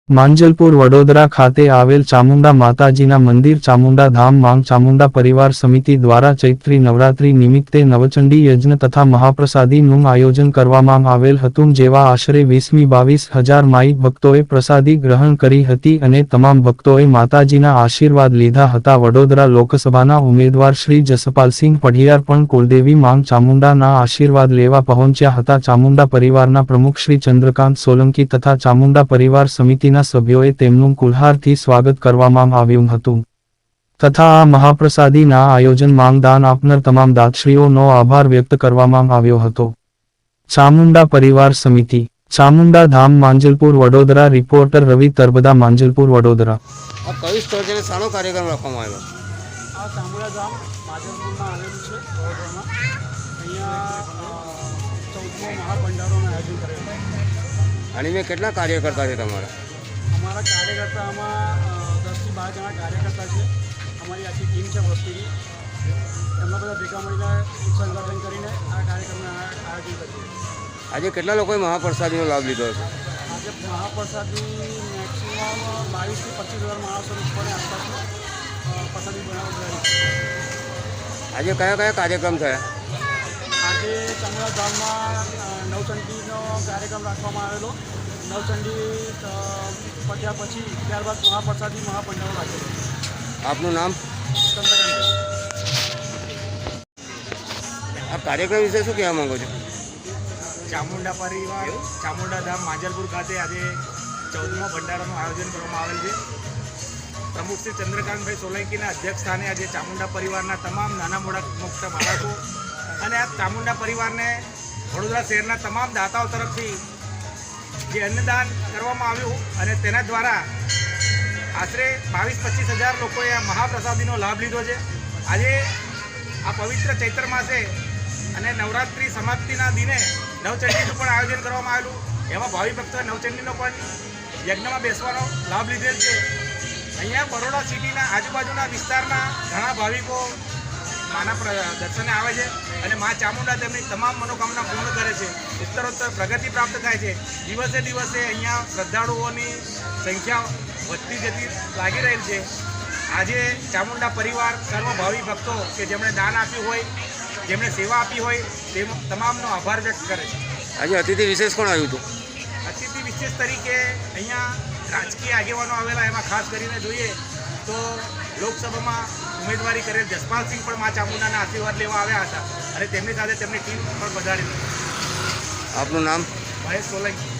માંજલપુર વડોદરા ખાતે આવેલ ચામુંડા માતાજીના મંદિર ચામુંડા ધામ માંગ ચામુંડા પરિવાર સમિતિ દ્વારા ચૈત્રી નવરાત્રી નિમિત્તે નવચંડી યજ્ઞ તથા મહાપ્રસાદીનું આયોજન કરવામાં આવેલ હતું, જેવા આશરે 20-22 માઈ ભક્તોએ પ્રસાદી ગ્રહણ કરી હતી અને તમામ ભક્તોએ માતાજીના આશીર્વાદ લીધા હતા. વડોદરા લોકસભાના ઉમેદવાર શ્રી જસપાલસિંહ પઢિયાર પણ કુળદેવી માંગ ચામુંડાના આશીર્વાદ લેવા પહોંચ્યા હતા. ચામુંડા પરિવારના પ્રમુખ શ્રી ચંદ્રકાંત સોલંકી તથા ચામુંડા પરિવાર સમિતિના સભ્યોએ તેમનું કુલહારથી સ્વાગત કરવામાં આવ્યું હતું તથા આ મહાપ્રસાદીના આયોજન માંગ દાન આપનાર તમામ દાતાશ્રીઓનો આભાર વ્યક્ત કરવામાં આવ્યો હતો. ચામુંડા પરિવાર સમિતિ, ચામુંડા ધામ, માંજલપુર, વડોદરા. રિપોર્ટર રવિ તરબદા, માંજલપુર, વડોદરા. આ કઈ સ્થળ છે અને શાનો કાર્યક્રમ રાખવામાં આવ્યો? આ ચામુંડા ધામ માંજલપુરમાં આવેલું છે વડોદરામાં. અહીંયા 14મો મહાભંડારોનું આયોજન કરેલું છે. આની મેં કેટલા કાર્યકર્તા છે તમારા? અમારા કાર્યકર્તામાં 10 થી 12 જણા કાર્યકર્તા છે. અમારી આખી ટીમ છે વસ્તીની. એમના બધા ભેગા મળીને એક સંગઠન કરીને આ કાર્યક્રમનું આયોજન કરીએ. આજે કેટલા લોકોએ મહાપ્રસાદીનો લાભ લીધો હશે? આજે મહાપ્રસાદી મેક્સિમમ 22 થી 25,000 માણસો ઉપર આસપાસનો પ્રસાદી બનાવવા. આજે કયા કયા કાર્યક્રમ થયા? આજે ચામુંડા ધામમાં નવચંડીનો કાર્યક્રમ રાખવામાં આવેલો. નવચંડી પત્યા પછી ત્યારબાદ મહાપ્રસાદી મહાભંડારો રાખેલો. આપનું નામ? ચંદ્રકાંત. આ કાર્યક્રમ વિશે શું કહેવા માંગો છો? ચામુંડા પરિવાર ચામુંડા ધામ માંજલપુર ખાતે આજે 14મા ભંડારાનું આયોજન કરવામાં આવેલ છે. પ્રમુખ શ્રી ચંદ્રકાંતભાઈ સોલંકીના અધ્યક્ષ સ્થાને આજે ચામુંડા પરિવારના તમામ નાના મોટા બાળકો અને આ ચામુંડા પરિવારને વડોદરા શહેરના તમામ દાતાઓ તરફથી જે અન્નદાન કરવામાં આવ્યું અને તેના દ્વારા આશરે 22-25 હજાર લોકોએ આ મહાપ્રસાદીનો લાભ લીધો છે. આજે આ પવિત્ર ચૈત્ર માસે અને નવરાત્રિ સમાપ્તિના દિને નવચંડીનું પણ આયોજન કરવામાં આવેલું. એમાં ભાવિ ભક્તોએ નવચંડીનો પણ યજ્ઞમાં બેસવાનો લાભ લીધેલ છે. અહીંયા બરોડા સિટીના આજુબાજુના વિસ્તારના ઘણા ભાવિકો માના દર્શને આવે છે અને મા ચામુંડા તેમની તમામ મનોકામના પૂર્ણ કરે છે. ઉત્તરોત્તર પ્રગતિ પ્રાપ્ત થાય છે. દિવસે દિવસે અહીંયા શ્રદ્ધાળુઓની સંખ્યા વધતી જતી લાગી રહેલ છે. આજે ચામુંડા પરિવાર સર્વ ભાવિ ભક્તો કે જેમણે દાન આપ્યું હોય, જેમણે સેવા આપી હોય તે તમામનો આભાર વ્યક્ત કરે છે. આજે અતિથિ વિશેષ કોણ આવ્યું હતું? અતિથિ વિશેષ તરીકે અહીંયા રાજકીય આગેવાનો આવેલા. એમાં ખાસ કરીને જોઈએ તો લોકસભામાં ઉમેદવારી કરેલ જસપાલસિંહ પણ મા ચામુંડાના આશીર્વાદ લેવા આવ્યા હતા અને તેમની સાથે તેમની ટીમ પણ પધારેલી. આપનું નામ? મહેશ સોલંકી.